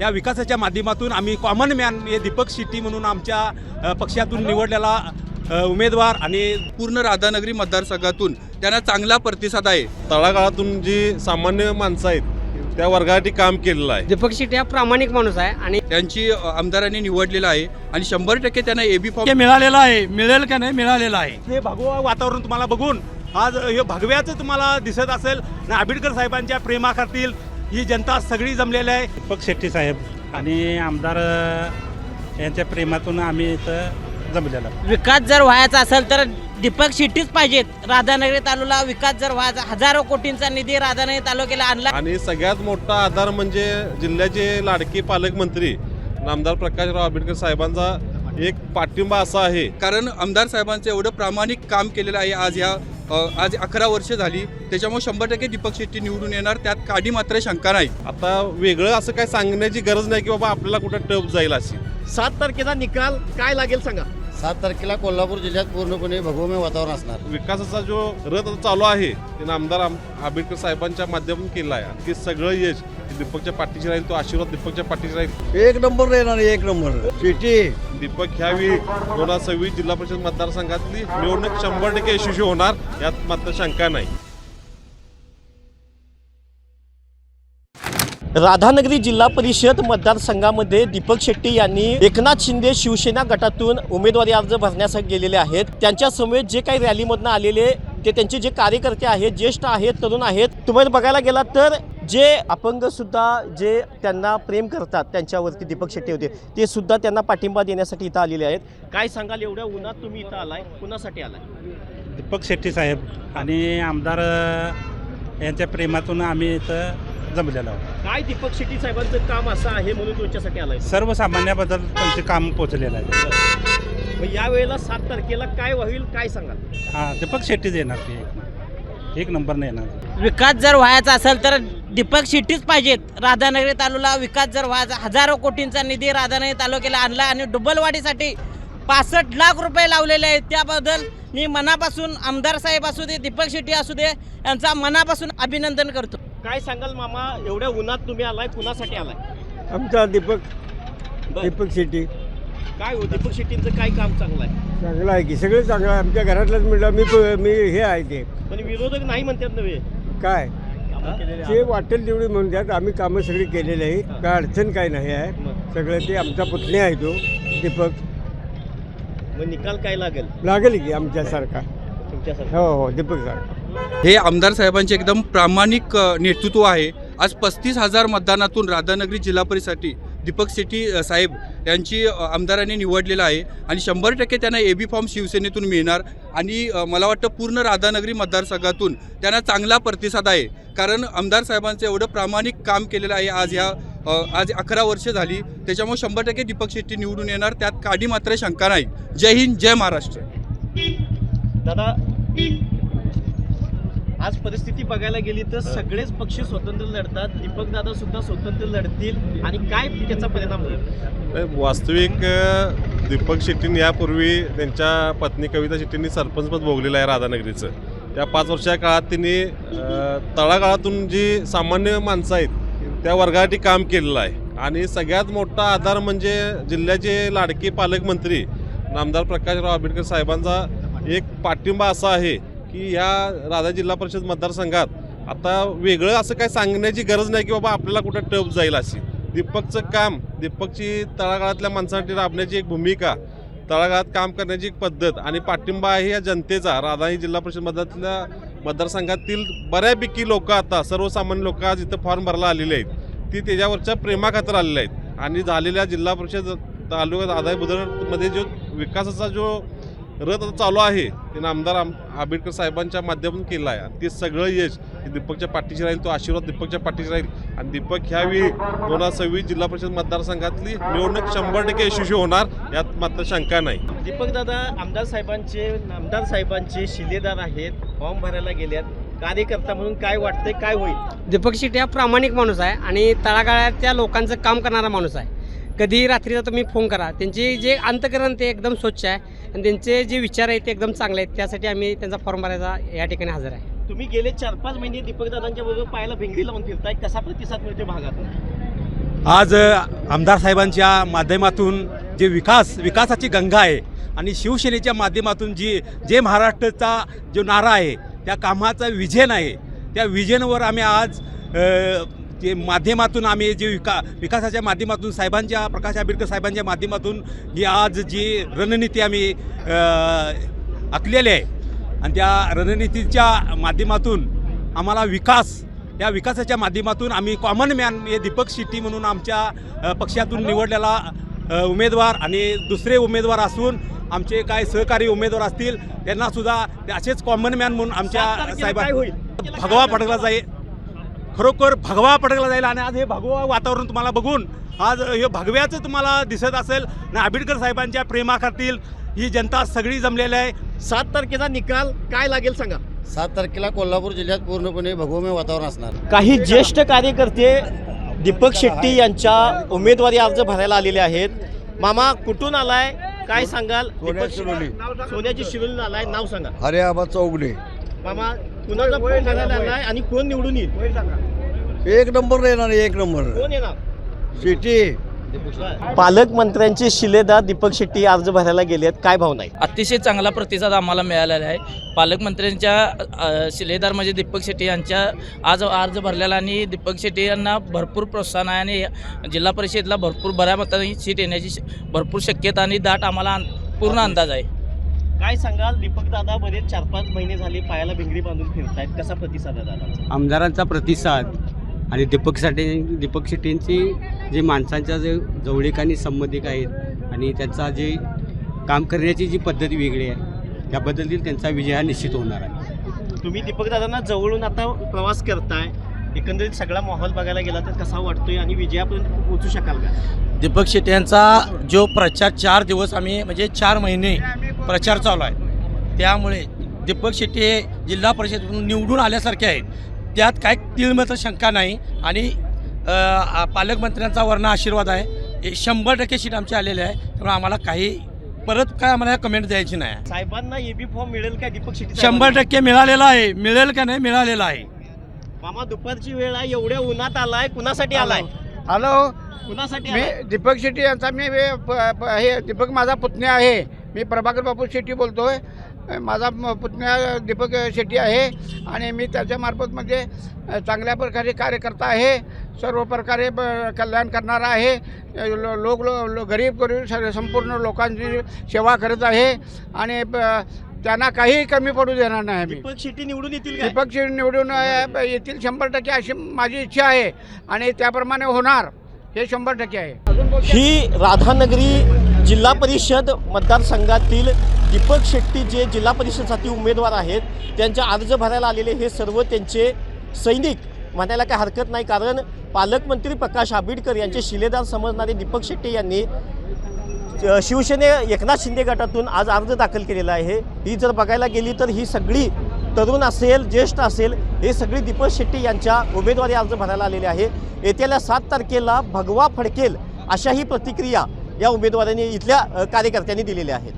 या विकासाच्या माध्यमातून आम्ही कॉमन मॅन हे दीपक शेट्टी म्हणून आमच्या पक्षातून निवडलेला उमेदवार आणि पूर्ण राधानगरी मतदारसंघातून त्यांना चांगला प्रतिसाद आहे। तळागाळातून जी सामान्य माणसं आहेत त्या वर्गासाठी काम केलेलं आहे। दीपक शेट्टी हा प्रामाणिक माणूस आहे आणि त्यांची आमदारांनी निवडलेला आहे आणि 100% त्यांना एबी फॉर्म मिळालेला आहे, मिळेल का नाही मिळालेला आहे। हे भगवं वातावरण तुम्हाला बघून आज हे भगव्याचं तुम्हाला दिसत असेल आणि आंबेडकर साहेबांच्या प्रेमाखातील ही जनता सगळी जमलेली आहे। दीपक शेट्टी साहेब आणि आमदार यांच्या प्रेमातून आम्ही इथं जमलेलो। विकास जर व्हायचा असेल तर दीपक शेट्टीच पाहिजेत। राधानगरी तालुक्याला विकास जर व्हायचा, हजारो कोटींचा निधी राधानगरी तालुक्याला आणला आणि सगळ्यात मोठा आधार म्हणजे जिल्ह्याचे लाडके पालकमंत्री नामदार प्रकाशराव आंबेडकर साहेबांचा एक पाठिंबा असा आहे। कारण आमदार साहेबांचं एवढं प्रामाणिक काम केलेलं आहे। आज 11 वर्ष झाली, त्याच्यामुळे 100% दीपक शेट्टी निवडून येणार, त्यात काडी मात्र शंका नाही। आता वेगळं असं काय सांगण्याची गरज नाही की बाबा आपल्याला कुठं टप जाईल अशी। 7 तारखेचा निकाल काय लागेल सांगा। 7 तारखेला कोल्हापूर जिल्ह्यात पूर्णपणे भगवमय वातावरण असणार। विकासाचा जो रथ चालू आहे ते आमदार आंबेडकर साहेबांच्या माध्यमातून केला आहे आणि ते सगळं यश दीपकच्या पाठीशी राहील, तो आशीर्वाद दीपकच्या पाठीशी राहील। 1 नंबर येणार, 1 नंबर शेट्टी। दीपक ह्यावेळी 2026 जिल्हा परिषद मतदारसंघातली निवडणूक 100% यशस्वी होणार, यात मात्र शंका नाही। राधानगरी जिल्हा परिषद मतदारसंघामध्ये दीपक शेट्टी यांनी एकनाथ शिंदे शिवसेना गटातून उमेदवारी अर्ज भरण्यासाठी गेलेले आहेत। त्यांच्या समवेत जे काही रॅलीमधनं आलेले ते त्यांचे जे कार्यकर्ते आहेत, ज्येष्ठ आहेत, तरुण आहेत, तुम्हाला बघायला गेला तर जे अपंग सुद्धा जे त्यांना प्रेम करतात त्यांच्यावरती दीपक शेट्टी होते, ते सुद्धा त्यांना पाठिंबा देण्यासाठी इथं आलेले आहेत। काय सांगाल, एवढ्या उन्हात तुम्ही इथं आलाय, कुणासाठी आलाय? दीपक शेट्टी साहेब आणि आमदार यांच्या प्रेमातून आम्ही इथं जमलेलो। काय दीपक शेट्टी साहेबांचं काम असं आहे म्हणून तुमच्यासाठी आलाय? सर्वसामान्याबद्दल त्यांचे काम पोचलेलं आहे। मग या वेळेला 7 तारखेला काय होईल, काय सांगाल? हां, दीपक शेट्टीच येणार, ते 1 नंबर नाही येणार। विकास जर व्हायचा असेल तर दीपक शेट्टीच पाहिजेत। राधानगरी तालुक्याला विकास जर व्हायचा, हजारो कोटींचा निधी राधानगरी तालुक्याला आणला आणि डुबलवाडीसाठी 65 लाख रुपये लावलेले आहेत। त्याबद्दल मी मनापासून आमदार साहेब असू दे, दीपक शेट्टी असू दे, यांचा मनापासून अभिनंदन करतो। काय सांगाल मामा, एवढ्या उन्हात तुम्ही आलाय, कुणासाठी आलाय? आमचा दीपक शेट्टी। काय हो, दीपक शेट्टींचं काय काम चांगलं आहे? चांगलं आहे की, सगळं चांगलं आहे। आमच्या घरातलंच म्हटलं मी हे आहे ते पण विरोधक नाही म्हणतात नव्हे काय ते वाटेल तेवढी म्हणतात। आम्ही कामं सगळी केलेली आहे, काय अडचण काय नाही आहे। सगळं ते आमचा पुतण्या आहे तो दीपक। मग निकाल काय लागेल की आमच्यासारखा, तुमच्यासारखा? हो, दीपक सारखा। हे आमदार साहेबांचे एकदम प्रामाणिक नेतृत्व आहे। आज 35,000 मतदानातून राधानगरी जिल्हा परिषदेसाठी दीपक शेट्टी साहेब यांची आमदारांनी निवडलेलं आहे आणि 100% त्यांना एबी फॉर्म शिवसेनेतून मिळणार आणि मला वाटतं पूर्ण राधानगरी मतदारसंघातून त्यांना चांगला प्रतिसाद आहे। कारण आमदार साहेबांचं एवढं प्रामाणिक काम केलेलं आहे। आज 11 वर्ष झाली, त्याच्यामुळे 100% दीपक शेट्टी निवडून येणार, त्यात काडी मात्र शंका नाही। जय हिंद, जय महाराष्ट्र। दादा, आज परिस्थिती बघायला गेली तर सगळेच पक्ष स्वतंत्र लढतात, दीपक दादा सुद्धा स्वतंत्र लढतील आणि काय त्याचा परिणाम होईल? वास्तविक दीपक शेट्टींनी यापूर्वी त्यांच्या पत्नी कविता शेट्टींनी सरपंचपद भोगलेलं आहे राधानगरीचं। त्या 5 वर्षाच्या काळात त्यांनी तळागाळातून जी सामान्य माणसं आहेत त्या वर्गासाठी काम केलेलं आहे आणि सगळ्यात मोठा आधार म्हणजे जिल्ह्याचे लाडके पालकमंत्री नामदार प्रकाशराव आंबेडकर साहेबांचा एक पाठिंबा असा आहे की या राधा जिल्हा परिषद मतदारसंघात आता वेगळं असं काय सांगण्याची गरज नाही की बाबा आपल्याला कुठं टप जाईल अशी। दीपकचं काम, दीपकची तळागाळातल्या माणसांसाठी राबण्याची एक भूमिका, तळागाळात काम करण्याची एक पद्धत आणि पाठिंबा आहे या जनतेचा। राधा जिल्हा परिषद मतदारसंघातील बऱ्यापैकी लोक, आता सर्वसामान्य लोक आज इथं फॉर्म भरायला आलेले आहेत, ती त्याच्यावरच्या प्रेमाखातर आलेले आहेत आणि झालेल्या जिल्हा परिषद तालुक्यात आदाय बुद्रुकमध्ये जो विकासाचा जो रथ चालू आहे ते आमदार आंबेडकर साहेबांच्या माध्यमातून केला आहे आणि ते सगळं यश दीपकच्या पाठीशी राहील, तो आशीर्वाद दीपकच्या पाठीशी राहील आणि दीपक ह्यावेळी 2026 जिल्हा परिषद मतदारसंघातली निवडणूक 100% यशस्वी होणार, यात मात्र शंका नाही। दीपक दादा आमदार साहेबांचे शिलेदार आहेत, फॉर्म भरायला गेल्यात, कार्यकर्ता म्हणून काय वाटतंय, काय होईल? दीपक शेट्टी हा प्रामाणिक माणूस आहे आणि तळागाळातल्या लोकांचं काम करणारा माणूस आहे। कधी रात्रीचा तुम्ही फोन करा, त्यांचे जे अंतकरण ते एकदम स्वच्छ आहे आणि त्यांचे जे विचार आहेत ते एकदम चांगले आहेत। त्यासाठी आम्ही त्यांचा फॉर्म भरायचा या ठिकाणी हजर आहे। तुम्ही गेले 4-5 महिने दीपक दादांच्या बरोबर पायाला भिंगरी लावून फिरताय, कसा प्रतिसाद मिळतो भागात? आज आमदार साहेबांच्या माध्यमातून जे विकासाची गंगा आहे आणि शिवसेनेच्या माध्यमातून जे महाराष्ट्राचा जो नारा आहे त्या कामाचा विजन आहे, त्या विजनवर आम्ही आज जे माध्यमातून आम्ही जे विकासाच्या माध्यमातून साहेबांच्या प्रकाश आंबेडकर साहेबांच्या माध्यमातून ही आज जी रणनीती आम्ही आखलेली आहे आणि त्या रणनीतीच्या माध्यमातून आम्हाला या विकासाच्या माध्यमातून आम्ही कॉमन मॅन हे दीपक शेट्टी म्हणून आमच्या पक्षातून निवडलेला उमेदवार आणि दुसरे उमेदवार असून आमचे काय सहकारी उमेदवार असतील त्यांनासुद्धा असेच कॉमन मॅन म्हणून आमच्या साहेबांना भगवा फडकला जाईल, खरोखर भगवा फडकला जाईल. आणि आज हे भगवा वातावरण तुम्हाला बघून आज हे भगव्याचं तुम्हाला दिसत असेल आणि आंबेडकर साहेबांच्या प्रेमाखातील ही जनता सगळी जमलेली आहे. 7 तारखेचा निकाल काय लागेल सांगा. 7 तारखेला कोल्हापूर जिल्ह्यात पूर्णपणे भगवमय वातावरण असणार. काही ज्येष्ठ कार्यकर्ते दीपक शेट्टी यांच्या उमेदवारी अर्ज भरायला आलेले आहेत. मामा कुठून आलाय, काय सांगाल? सोन्याची शिरोली आलाय, नाव सांगा. अरे आबा चौगले. मामा कुणाचा फोन करायला आलाय आणि कोण निवडून येईल? एक नंबर येणार, एक नंबर कोण येणार? सिटी. पालकमंत्र्यांचे शिलेदार दीपक शेट्टी अर्ज भरायला गेलेत, काय भावना आहे? अतिशय चांगला प्रतिसाद आम्हाला मिळालेला आहे. पालकमंत्र्यांच्या शिलेदार म्हणजे दीपक शेट्टी यांच्या आज अर्ज भरलेला आणि दीपक शेट्टी यांना भरपूर प्रोत्साहन आहे आणि जिल्हा परिषदेला भरपूर बऱ्या मताने सीट येण्याची भरपूर शक्यता आणि दाट आम्हाला पूर्ण अंदाज आहे. काय सांगाल? दीपक दादा बरेच 4-5 महिने झाले पायाला भिंगरी बांधून फिरतायत, कसा प्रतिसाद आहे दादाचा? आमदारांचा प्रतिसाद आणि दीपक शेट्टींची जे माणसांच्या जे जवळीक आणि संबंधिक आहेत आणि त्यांचा जे काम करण्याची जी पद्धती वेगळी आहे त्याबद्दल त्यांचा विजय हा निश्चित होणार आहे. तुम्ही दीपक दादांना जवळून आता प्रवास करताय, एकंदरीत सगळा माहोल बघायला गेला तर कसा वाटतोय आणि विजयापर्यंत पोहोचू शकाल का? दीपक शेट्टी यांचा जो प्रचार 4 दिवस आम्ही म्हणजे 4 महिने प्रचार चालू आहे, त्यामुळे दीपक शेट्टी हे जिल्हा परिषदेतून निवडून आल्यासारखे आहेत, त्यात काय तीळमात्र शंका नाही. आणि पालकमंत्र्यांचा वर्ण आशीर्वाद आहे. 100% सीट आमची आलेली आहे, त्यामुळे आम्हाला परत काय आम्हाला कमेंट द्यायची नाही. साहेबांना एबी फॉर्म मिळेल का दीपक शेट्टी? 100% मिळालेला आहे. मिळेल का नाही मिळालेला आहे. मामा दुपारची वेळ आहे, एवढ्या उन्हात आलाय, कुणासाठी आलाय? हॅलो, कुणासाठी मी आलाय? दीपक शेट्टी यांचा हे दीपक माझा पुतण्या आहे. मी प्रभाकर बापू शेट्टी बोलतोय. माझा पुतण्या दीपक शेट्टी आहे आणि मी त्याच्यामार्फतमध्ये चांगल्या प्रकारे कार्यकर्ता आहे. सर्व प्रकारे कल्याण करणारा आहे. गरीब संपूर्ण लोकांची सेवा करत आहे आणि त्यांना काही कमी पडू देणार नाही. आम्ही दीपक शेट्टी निवडून येतील का? दीपक शेट्टी निवडून येतील 100% अशी माझी इच्छा आहे आणि त्याप्रमाणे होणार हे 100% आहे. ही राधानगरी जिल्हा परिषद मतदारसंघातील दीपक शेट्टी जे जिल्हा परिषदसाठी उमेदवार आहेत त्यांच्या अर्ज भरायला आलेले हे सर्व त्यांचे सैनिक म्हणायला काही हरकत नाही, कारण पालकमंत्री प्रकाश आंबेडकर यांचे शिलेदार समजणारे दीपक शेट्टी यांनी शिवसेने एकनाथ शिंदे गटातून आज अर्ज दाखल केलेला आहे. ही जर बघायला गेली तर ही सगळी तरुण असेल, ज्येष्ठ असेल, हे सगळी दीपक शेट्टी यांच्या उमेदवारी अर्ज भरायला आलेले आहे. येत्या 7 तारखेला भगवा फडकेल अशाही प्रतिक्रिया या उमेदवारांनी इथल्या कार्यकर्त्यांनी दिलेल्या आहेत.